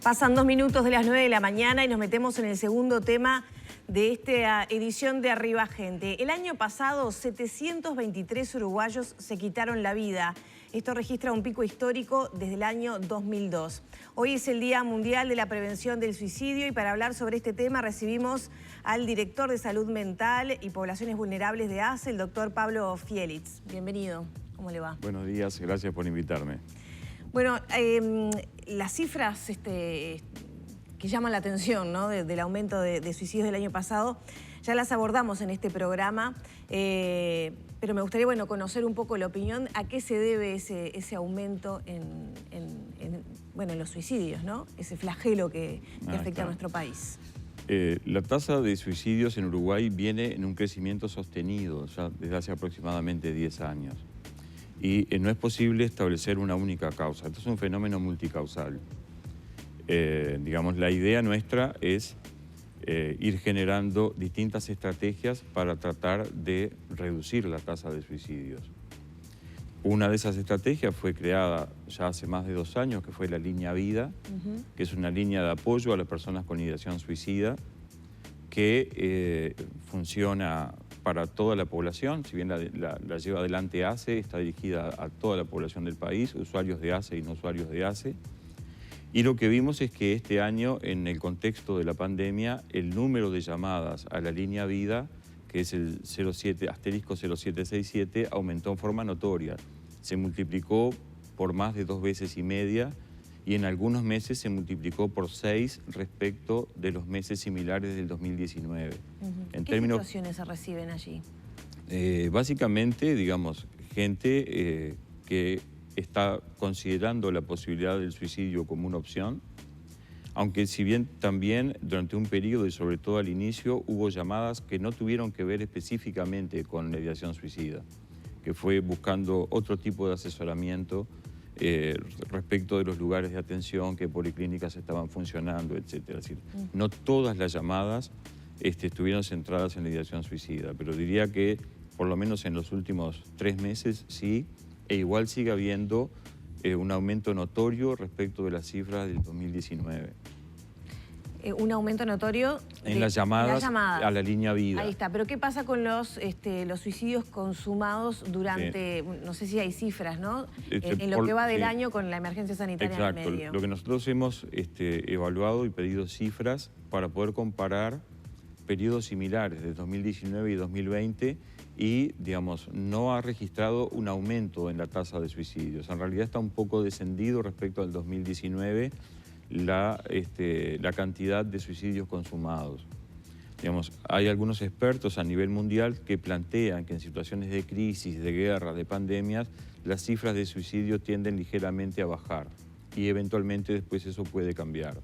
Pasan 2 minutos de las 9 de la mañana y nos metemos en el segundo tema de esta edición de Arriba Gente. El año pasado, 723 uruguayos se quitaron la vida. Esto registra un pico histórico desde el año 2002. Hoy es el Día Mundial de la Prevención del Suicidio y para hablar sobre este tema recibimos al director de Salud Mental y Poblaciones Vulnerables de ACE, el doctor Pablo Fielitz. Bienvenido. ¿Cómo le va? Buenos días, gracias por invitarme. Bueno, las cifras que llaman la atención, ¿no? del aumento de suicidios del año pasado, ya las abordamos en este programa, pero me gustaría conocer un poco la opinión, a qué se debe ese aumento en los suicidios, ¿no? Ese flagelo que afecta a nuestro país. La tasa de suicidios en Uruguay viene en un crecimiento sostenido ya desde hace aproximadamente 10 años. Y no es posible establecer una única causa. Esto es un fenómeno multicausal. Digamos, la idea nuestra es ir generando distintas estrategias para tratar de reducir la tasa de suicidios. Una de esas estrategias fue creada ya hace más de 2 años, que fue la Línea Vida, que es una línea de apoyo a las personas con ideación suicida, que funciona para toda la población. Si bien la lleva adelante ACE, está dirigida a toda la población del país, usuarios de ACE y no usuarios de ACE. Y lo que vimos es que este año, en el contexto de la pandemia, el número de llamadas a la Línea Vida, que es el *0767, aumentó en forma notoria. Se multiplicó por más de 2,5 veces y en algunos meses se multiplicó por 6 respecto de los meses similares del 2019. ¿Qué situaciones se reciben allí? Básicamente, digamos, gente que está considerando la posibilidad del suicidio como una opción, aunque si bien también durante un periodo y sobre todo al inicio hubo llamadas que no tuvieron que ver específicamente con la ideación suicida, que fue buscando otro tipo de asesoramiento respecto de los lugares de atención, que policlínicas estaban funcionando, etc. Es decir, no todas las llamadas estuvieron centradas en la ideación suicida, pero diría que por lo menos en los últimos 3 meses sí, e igual sigue habiendo un aumento notorio respecto de las cifras del 2019. Un aumento notorio en las llamadas a la Línea Vida. Ahí está, pero ¿qué pasa con los suicidios consumados durante, no sé si hay cifras, ¿no? En lo que va del año con la emergencia sanitaria en el medio. Exacto, lo que nosotros hemos evaluado y pedido cifras para poder comparar periodos similares de 2019 y 2020 y, digamos, no ha registrado un aumento en la tasa de suicidios. En realidad está un poco descendido respecto al 2019 la cantidad de suicidios consumados. Digamos, hay algunos expertos a nivel mundial que plantean que en situaciones de crisis, de guerra, de pandemias, las cifras de suicidio tienden ligeramente a bajar y eventualmente después eso puede cambiar.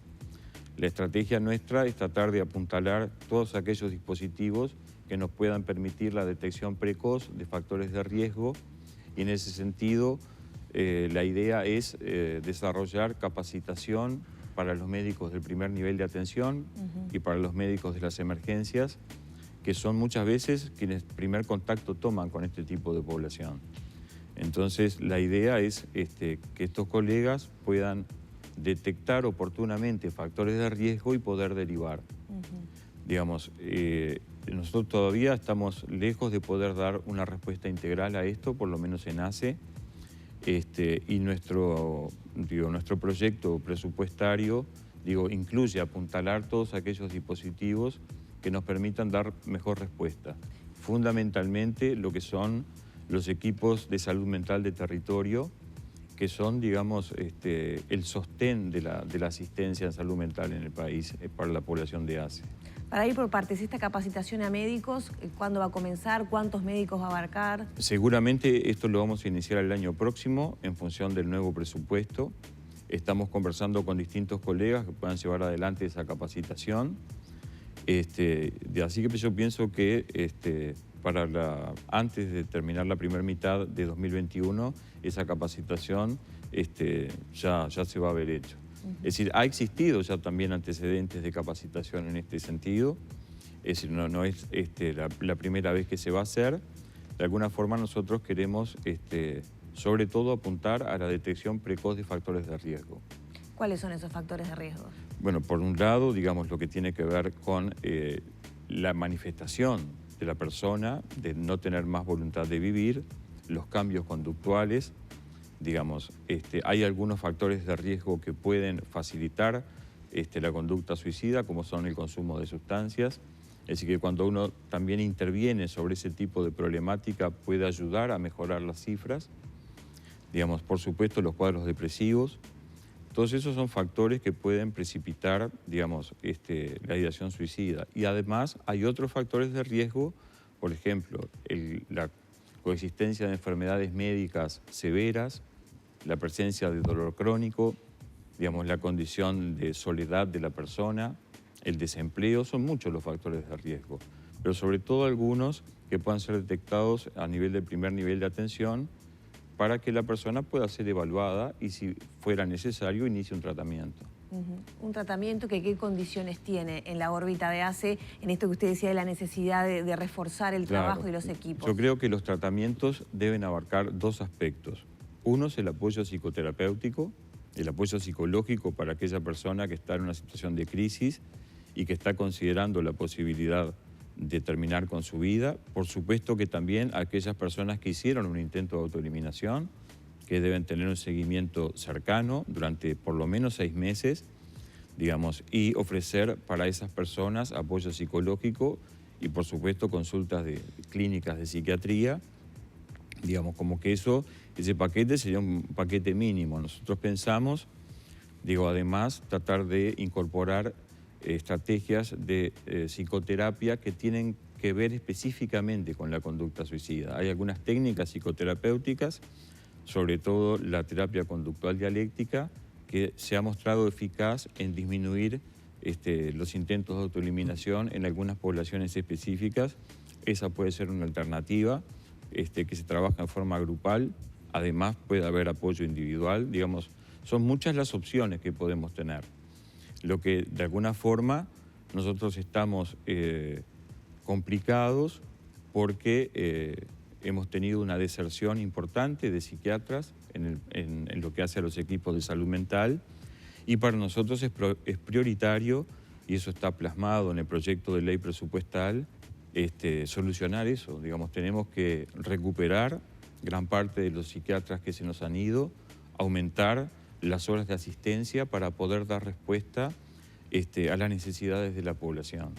La estrategia nuestra es tratar de apuntalar todos aquellos dispositivos que nos puedan permitir la detección precoz de factores de riesgo y en ese sentido la idea es desarrollar capacitación para los médicos del primer nivel de atención y para los médicos de las emergencias, que son muchas veces quienes primer contacto toman con este tipo de población. Entonces, la idea es que estos colegas puedan detectar oportunamente factores de riesgo y poder derivar. Digamos, nosotros todavía estamos lejos de poder dar una respuesta integral a esto, por lo menos en ACE, y nuestro proyecto presupuestario incluye apuntalar todos aquellos dispositivos que nos permitan dar mejor respuesta. Fundamentalmente lo que son los equipos de salud mental de territorio, que son, digamos, el sostén de la asistencia en salud mental en el país para la población de ACE. Para ir por partes, esta capacitación a médicos, ¿cuándo va a comenzar? ¿Cuántos médicos va a abarcar? Seguramente esto lo vamos a iniciar el año próximo en función del nuevo presupuesto. Estamos conversando con distintos colegas que puedan llevar adelante esa capacitación. Así que yo pienso que antes de terminar la primera mitad de 2021, esa capacitación ya se va a haber hecho. Es decir, ha existido ya también antecedentes de capacitación en este sentido. Es decir, no es la primera vez que se va a hacer. De alguna forma nosotros queremos sobre todo apuntar a la detección precoz de factores de riesgo. ¿Cuáles son esos factores de riesgo? Bueno, por un lado, digamos, lo que tiene que ver con la manifestación de la persona, de no tener más voluntad de vivir, los cambios conductuales, digamos, hay algunos factores de riesgo que pueden facilitar la conducta suicida, como son el consumo de sustancias. Es decir, que cuando uno también interviene sobre ese tipo de problemática puede ayudar a mejorar las cifras. Digamos, por supuesto, los cuadros depresivos. Todos esos son factores que pueden precipitar, digamos, la ideación suicida. Y además hay otros factores de riesgo, por ejemplo, la coexistencia de enfermedades médicas severas, la presencia de dolor crónico, digamos, la condición de soledad de la persona, el desempleo, son muchos los factores de riesgo, pero sobre todo algunos que puedan ser detectados a nivel del primer nivel de atención para que la persona pueda ser evaluada y, si fuera necesario, inicie un tratamiento. Un tratamiento que qué condiciones tiene en la órbita de ACE, en esto que usted decía de la necesidad de reforzar el trabajo y los equipos. Yo creo que los tratamientos deben abarcar dos aspectos. Uno es el apoyo psicoterapéutico, el apoyo psicológico para aquella persona que está en una situación de crisis y que está considerando la posibilidad de terminar con su vida. Por supuesto que también aquellas personas que hicieron un intento de autoeliminación, que deben tener un seguimiento cercano durante por lo menos 6 meses, digamos, y ofrecer para esas personas apoyo psicológico y, por supuesto, consultas de clínicas de psiquiatría, digamos, como que ese paquete sería un paquete mínimo. Nosotros pensamos, digo, además, tratar de incorporar estrategias de psicoterapia que tienen que ver específicamente con la conducta suicida. Hay algunas técnicas psicoterapéuticas, sobre todo la terapia conductual dialéctica, que se ha mostrado eficaz en disminuir los intentos de autoeliminación en algunas poblaciones específicas. Esa puede ser una alternativa que se trabaja en forma grupal. Además puede haber apoyo individual. Digamos, son muchas las opciones que podemos tener. Lo que de alguna forma nosotros estamos complicados porque hemos tenido una deserción importante de psiquiatras en lo que hace a los equipos de salud mental, y para nosotros es prioritario, y eso está plasmado en el proyecto de ley presupuestal, solucionar eso. Digamos, tenemos que recuperar gran parte de los psiquiatras que se nos han ido, aumentar las horas de asistencia para poder dar respuesta a las necesidades de la población.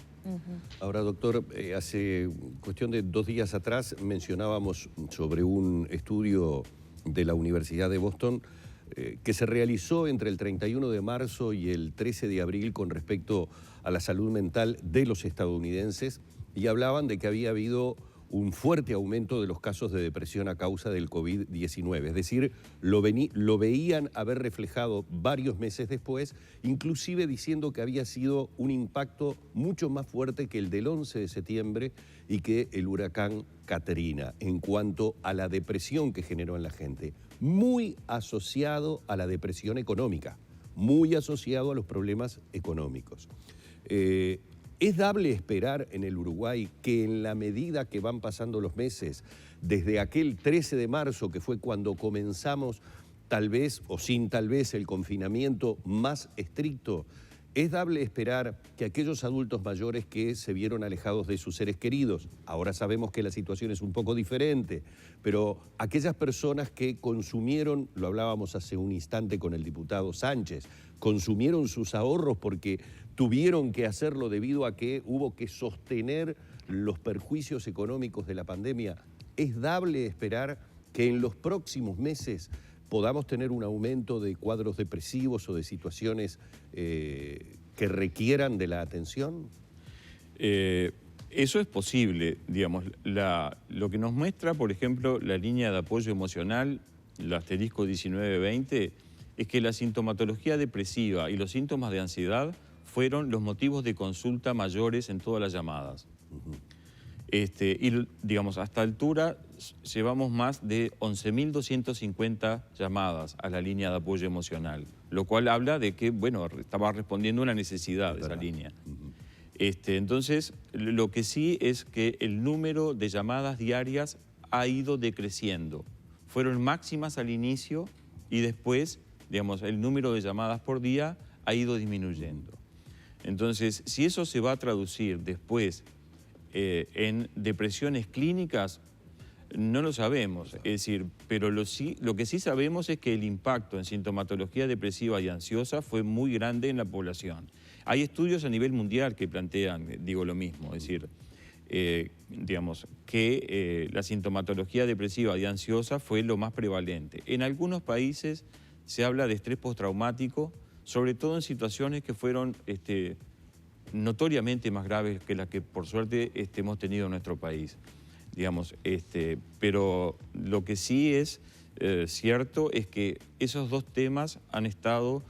Ahora, doctor, hace cuestión de 2 días atrás mencionábamos sobre un estudio de la Universidad de Boston que se realizó entre el 31 de marzo y el 13 de abril con respecto a la salud mental de los estadounidenses, y hablaban de que había habido un fuerte aumento de los casos de depresión a causa del COVID-19. Es decir, lo veían haber reflejado varios meses después, inclusive diciendo que había sido un impacto mucho más fuerte que el del 11 de septiembre y que el huracán Katrina, en cuanto a la depresión que generó en la gente. Muy asociado a la depresión económica, muy asociado a los problemas económicos. ¿Es dable esperar en el Uruguay que en la medida que van pasando los meses, desde aquel 13 de marzo, que fue cuando comenzamos tal vez o sin tal vez el confinamiento más estricto, es dable esperar que aquellos adultos mayores que se vieron alejados de sus seres queridos, ahora sabemos que la situación es un poco diferente, pero aquellas personas que consumieron, lo hablábamos hace un instante con el diputado Sánchez, consumieron sus ahorros porque tuvieron que hacerlo debido a que hubo que sostener los perjuicios económicos de la pandemia, ¿es dable esperar que en los próximos meses podamos tener un aumento de cuadros depresivos o de situaciones que requieran de la atención? Eso es posible, digamos. Lo que nos muestra, por ejemplo, la línea de apoyo emocional, el asterisco 1920, es que la sintomatología depresiva y los síntomas de ansiedad fueron los motivos de consulta mayores en todas las llamadas. Y, digamos, hasta altura llevamos más de 11.250 llamadas a la línea de apoyo emocional, lo cual habla de que, bueno, estaba respondiendo a una necesidad de esa línea. Entonces, lo que sí es que el número de llamadas diarias ha ido decreciendo. Fueron máximas al inicio y después digamos, el número de llamadas por día ha ido disminuyendo. Entonces, si eso se va a traducir después en depresiones clínicas, no lo sabemos. Es decir, pero lo que sí sabemos es que el impacto en sintomatología depresiva y ansiosa fue muy grande en la población. Hay estudios a nivel mundial que plantean, digo, lo mismo, es decir, digamos, que la sintomatología depresiva y ansiosa fue lo más prevalente. En algunos países se habla de estrés postraumático, sobre todo en situaciones que fueron notoriamente más graves que las que por suerte hemos tenido en nuestro país. Digamos, pero lo que sí es cierto es que esos dos temas han estado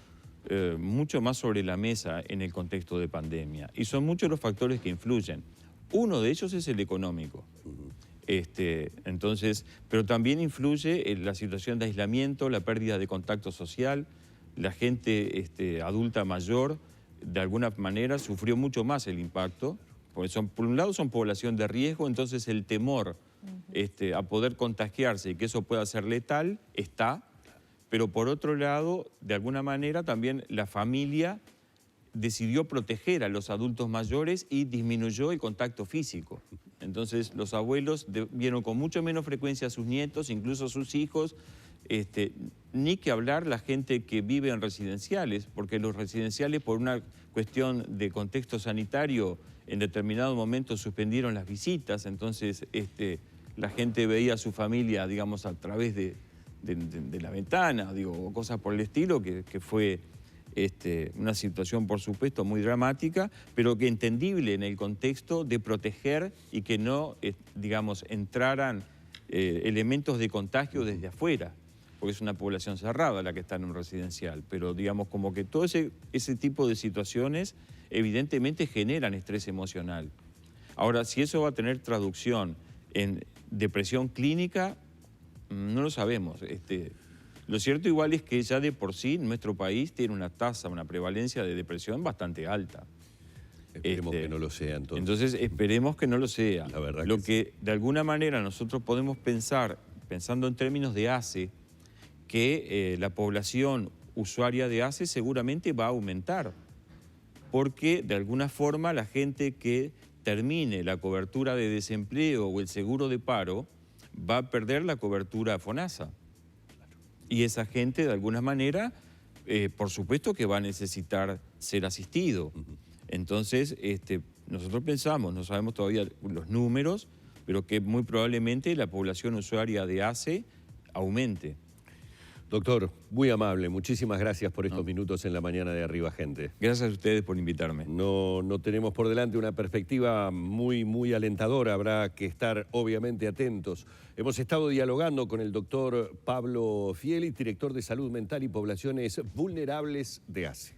mucho más sobre la mesa en el contexto de pandemia y son muchos los factores que influyen. Uno de ellos es el económico. Entonces, pero también influye la situación de aislamiento, la pérdida de contacto social. La gente adulta mayor, de alguna manera, sufrió mucho más el impacto, porque por un lado son población de riesgo, entonces el temor a poder contagiarse y que eso pueda ser letal está, pero por otro lado, de alguna manera, también la familia decidió proteger a los adultos mayores y disminuyó el contacto físico. Entonces los abuelos vieron con mucho menos frecuencia a sus nietos, incluso a sus hijos, ni que hablar la gente que vive en residenciales, porque los residenciales por una cuestión de contexto sanitario en determinado momento suspendieron las visitas, entonces la gente veía a su familia, digamos, a través de la ventana, digo, cosas por el estilo, que fue una situación, por supuesto, muy dramática, pero que entendible en el contexto de proteger y que no, digamos, entraran elementos de contagio desde afuera, porque es una población cerrada la que está en un residencial, pero digamos como que todo ese tipo de situaciones evidentemente generan estrés emocional. Ahora, si eso va a tener traducción en depresión clínica, no lo sabemos. Lo cierto igual es que ya de por sí nuestro país tiene una tasa, una prevalencia de depresión bastante alta. Esperemos que no lo sea entonces. Entonces esperemos que no lo sea. La verdad lo que que de alguna manera nosotros podemos pensar, pensando en términos de ACE, que la población usuaria de ACE seguramente va a aumentar, porque de alguna forma la gente que termine la cobertura de desempleo o el seguro de paro va a perder la cobertura FONASA. Y esa gente, de alguna manera, por supuesto que va a necesitar ser asistido. Entonces, nosotros pensamos, no sabemos todavía los números, pero que muy probablemente la población usuaria de ACE aumente. Doctor, muy amable, muchísimas gracias por estos minutos en la mañana de Arriba Gente. Gracias a ustedes por invitarme. No tenemos por delante una perspectiva muy alentadora, habrá que estar obviamente atentos. Hemos estado dialogando con el doctor Pablo Fielis, director de Salud Mental y Poblaciones Vulnerables de ACE.